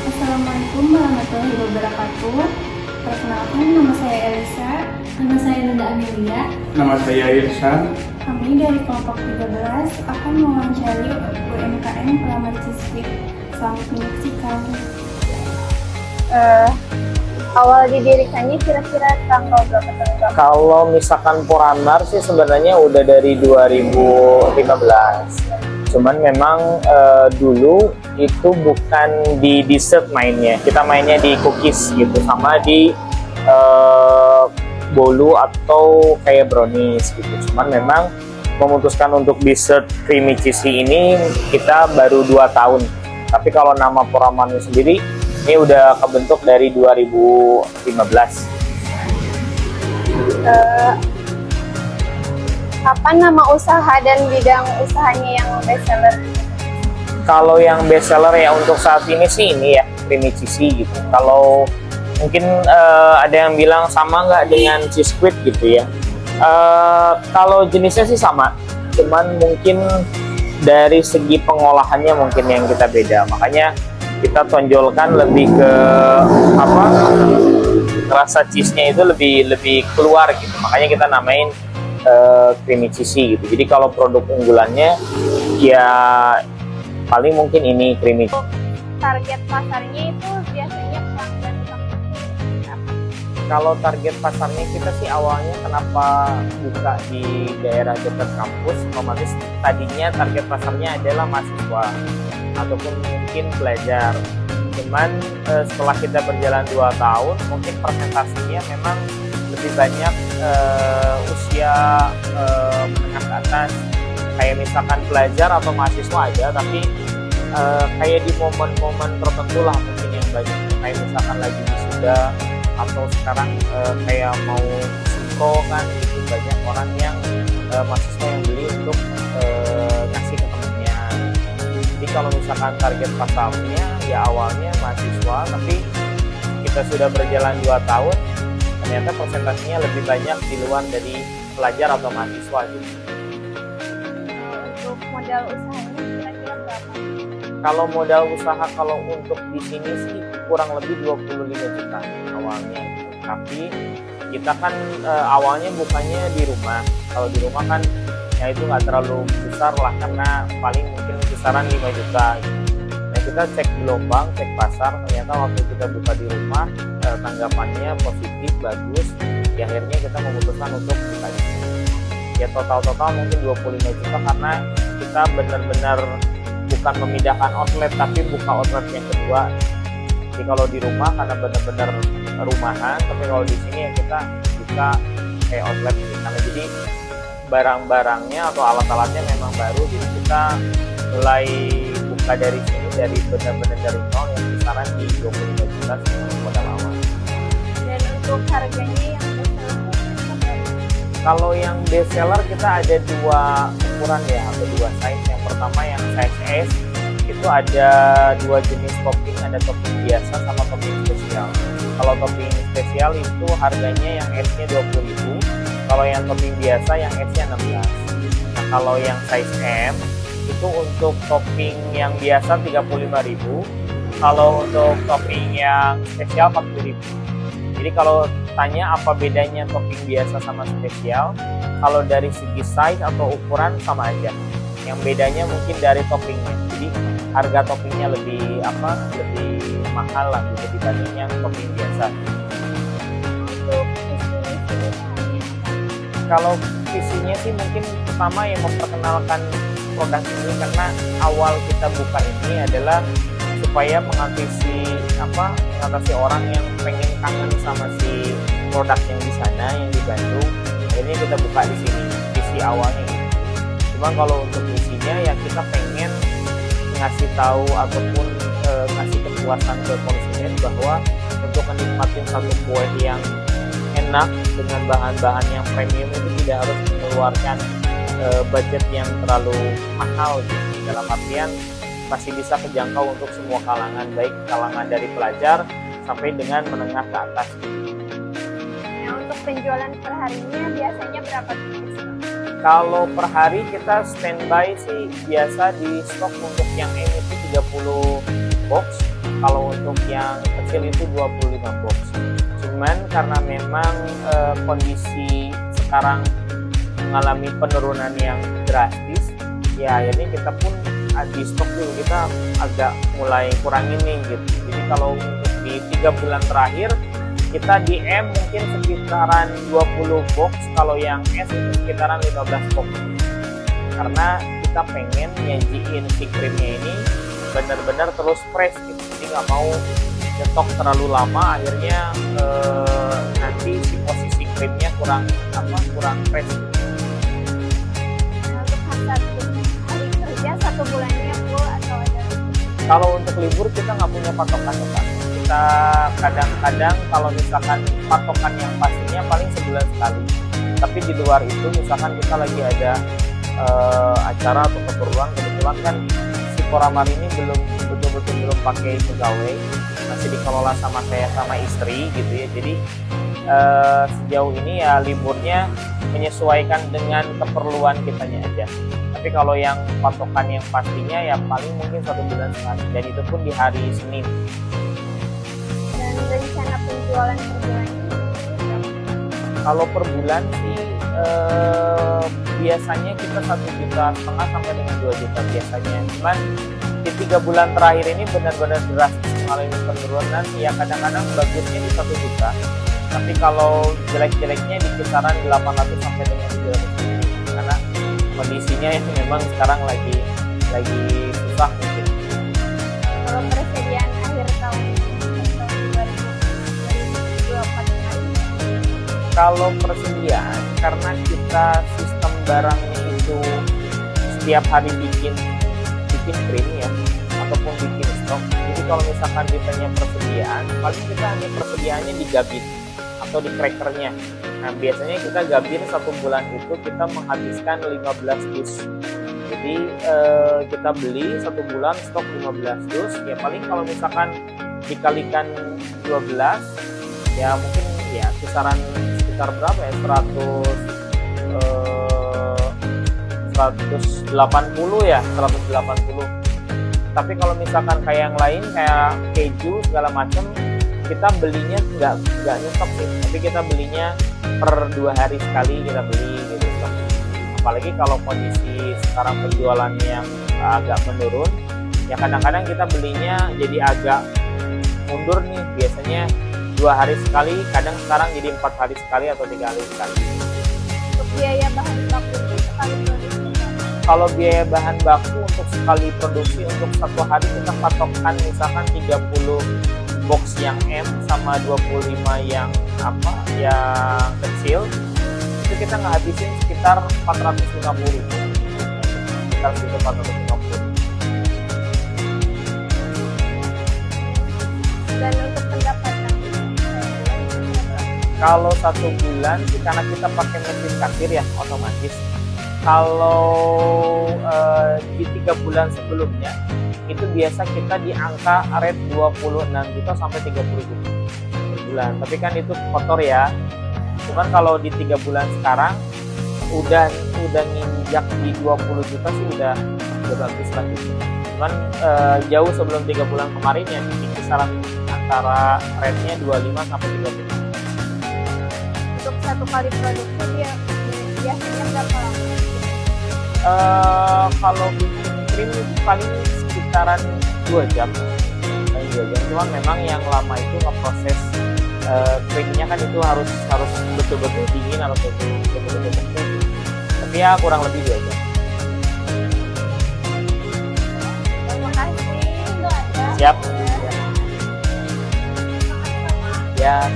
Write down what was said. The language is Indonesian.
Assalamualaikum warahmatullahi wabarakatuh. Perkenalkan, nama saya Elisa. Nama saya Linda Amelia. Nama saya Irsan. Kami dari kelompok 13 akan mewawancari UMKM pelamar Ciswit. Selamat menyaksikan. Awal didirikannya kira-kira tanggal berapa? Kalau misalkan Poramar sih sebenarnya udah dari 2015. Cuman memang dulu itu bukan di dessert mainnya. Kita mainnya di cookies gitu, sama di bolu atau kayak brownies gitu. Cuman memang memutuskan untuk dessert creamy cheesy ini kita baru 2 tahun. Tapi kalau nama Poramarnya sendiri ini udah kebentuk dari 2015. Apa nama usaha dan bidang usahanya yang best seller? Kalau yang best seller ya untuk saat ini sih ini ya, creamy cheesy gitu. Kalau mungkin ada yang bilang sama nggak dengan cheese squid gitu ya. Kalau jenisnya sih sama, cuman mungkin dari segi pengolahannya mungkin yang kita beda. Makanya kita tonjolkan lebih ke apa, rasa cheese-nya itu lebih keluar gitu. Makanya kita namain creamy cheesy gitu. Jadi kalau produk unggulannya ya paling mungkin ini creamy. Target pasarnya itu biasanya pelanggan apa? Kalau target pasarnya kita sih awalnya kenapa buka di daerah dekat kampus, otomatis tadinya target pasarnya adalah mahasiswa ataupun mungkin pelajar. Cuman setelah kita berjalan 2 tahun, mungkin presentasinya memang lebih banyak usia menengah ke atas. Kayak misalkan pelajar atau mahasiswa aja, tapi kayak di momen-momen tertentu lah mungkin yang banyak. Kayak misalkan lagi wisuda atau sekarang kayak mau singko kan, itu banyak orang yang mahasiswa yang beli untuk ngasih ke temennya. Jadi kalau misalkan target pasarnya ya awalnya mahasiswa, tapi kita sudah berjalan 2 tahun, ternyata presentasinya lebih banyak di luar dari pelajar atau mahasiswa gitu. Untuk modal usahanya kira-kira berapa? Kalau modal usaha kalau untuk di sini sih kurang lebih 25 juta awalnya. Tapi kita kan awalnya bukannya di rumah. Kalau di rumah kan ya itu nggak terlalu besar lah, karena paling mungkin kisaran 5 juta. Nah kita cek di Lombang, cek pasar, ternyata waktu kita buka di rumah tanggapannya positif, bagus. Ya, akhirnya kita memutuskan untuk buka di sini. Ya total mungkin 25 juta karena kita benar-benar bukan memindahkan outlet, tapi buka outlet yang kedua. Jadi kalau di rumah karena benar-benar rumahan, tapi kalau di sini ya kita buka kayak outlet di sana. Jadi barang-barangnya atau alat-alatnya memang baru, jadi kita mulai buka dari sini, dari benar-benar dari nol yang kisaran di 25 juta modal awal. Dan untuk harganya yang best seller berapa? Kalau yang best seller kita ada 2 ukuran ya, atau 2 size. Yang pertama yang size S, itu ada 2 jenis topping, ada topping biasa sama topping spesial. Kalau topping spesial itu harganya yang S-nya 20.000, kalau yang topping biasa yang S-nya 16. Nah, kalau yang size M itu untuk topping yang biasa 35.000, kalau untuk topping yang spesial 40.000. Jadi kalau tanya apa bedanya topping biasa sama spesial, kalau dari segi size atau ukuran sama aja. Yang bedanya mungkin dari toppingnya. Jadi harga toppingnya lebih mahal lah gitu dibanding yang topping biasa. Untuk visi usahanya Kalau visinya sih mungkin pertama yang memperkenalkan produk ini, karena awal kita buka ini adalah supaya mengatasi orang yang pengen kangen sama si produk yang di sana, yang di Bandung. Akhirnya kita buka di sini, visi awalnya gitu. Cuma kalau untuk visinya ya kita pengen ngasih tahu ataupun ngasih kepuasan ke konsumen bahwa untuk menikmati satu kue yang enak dengan bahan-bahan yang premium itu tidak harus mengeluarkan budget yang terlalu mahal gitu. Dalam artian masih bisa terjangkau untuk semua kalangan, baik kalangan dari pelajar sampai dengan menengah ke atas. Nah, untuk penjualan per harinya biasanya berapa? Kalau per hari kita standby sih biasa di stok untuk yang M itu 30 box, kalau untuk yang kecil itu 25 box. Cuman karena memang kondisi sekarang mengalami penurunan yang drastis, ya akhirnya kita pun di stok dulu, kita agak mulai kurangin nih gitu. Jadi kalau untuk di 3 bulan terakhir kita di M mungkin sekitaran 20 box, kalau yang S itu sekitaran 15 box. Karena kita pengen nyajiin si krimnya ini benar-benar terus fresh gitu. Jadi nggak mau nyetok terlalu lama, akhirnya nanti si posisi krimnya kurang fresh. Untuk hari kerja 1 bulannya full atau ada? Kalau untuk libur kita nggak punya patokan ya Pak. Kita kadang-kadang kalau misalkan patokan yang pastinya paling sebulan sekali. Tapi di luar itu misalkan kita lagi ada acara atau kebetulan kan si Koramar ini betul-betul belum pakai pegawai, masih dikelola sama saya sama istri gitu ya. Jadi sejauh ini ya liburnya menyesuaikan dengan keperluan kitanya aja. Tapi kalau yang patokan yang pastinya ya paling mungkin 1 bulan sekali, dan itu pun di hari Senin. Dan rencana penjualan per bulannya? Kalau per bulan sih biasanya kita 1,5 juta sampai dengan 2 juta biasanya. Cuman di 3 bulan terakhir ini benar-benar drastis mengalami penurunan. Ya kadang-kadang bagusnya di 1 juta. Tapi kalau jelek-jeleknya di kisaran 800 sampai dengan 300 ribu. Karena kondisinya yang memang sekarang lagi susah mungkin. Kalau persediaan akhir tahun 2024 ini? Kalau persediaan, karena kita sistem barangnya itu setiap hari bikin krim ya, ataupun bikin stok. Jadi kalau misalkan ditanya persediaan, paling kita hanya persediaannya di gabin atau di crackernya. Nah biasanya kita gabin 1 bulan itu kita menghabiskan 15 dus. Jadi kita beli 1 bulan stok 15 dus. Ya paling kalau misalkan dikalikan 12, ya mungkin ya kisaran sekitar berapa ya, 180 ya, 180. Tapi kalau misalkan kayak yang lain kayak keju segala macam, kita belinya nggak nyestok sih, tapi kita belinya per 2 hari sekali kita beli gitu. Apalagi kalau kondisi sekarang penjualannya yang agak menurun, ya kadang-kadang kita belinya jadi agak mundur nih, biasanya 2 hari sekali, kadang sekarang jadi 4 hari sekali atau 3 hari sekali. Untuk biaya bahan baku itu sekali produksi? Kalau biaya bahan baku untuk sekali produksi untuk 1 hari kita patokkan misalkan 30 box yang M sama 25 yang kecil, itu kita ngabisin sekitar 450 ribu. Sekitar 450. Dan untuk pendapatan? Kalau 1 bulan sih karena kita pakai mesin kasir ya otomatis. Kalau di 3 bulan sebelumnya itu biasa kita di angka rate 26 juta sampai 30 juta per bulan. Tapi kan itu kotor ya. Cuman kalau di 3 bulan sekarang udah nginjak di 20 juta sih udah bagus lah gitu. Cuman jauh sebelum 3 bulan kemarin ya di kisaran antara rate-nya 25 sampai 30. Untuk 1 kali produksi dia biasanya berapa lama? Kalau bikin krim itu paling sekitaran 2 jam. Cuman memang yang lama itu ngeproses krimnya kan itu harus betul-betul dingin, harus betul-betul bersih. Tapi ya kurang lebih 2 jam. Terima kasih. Siap. Ya.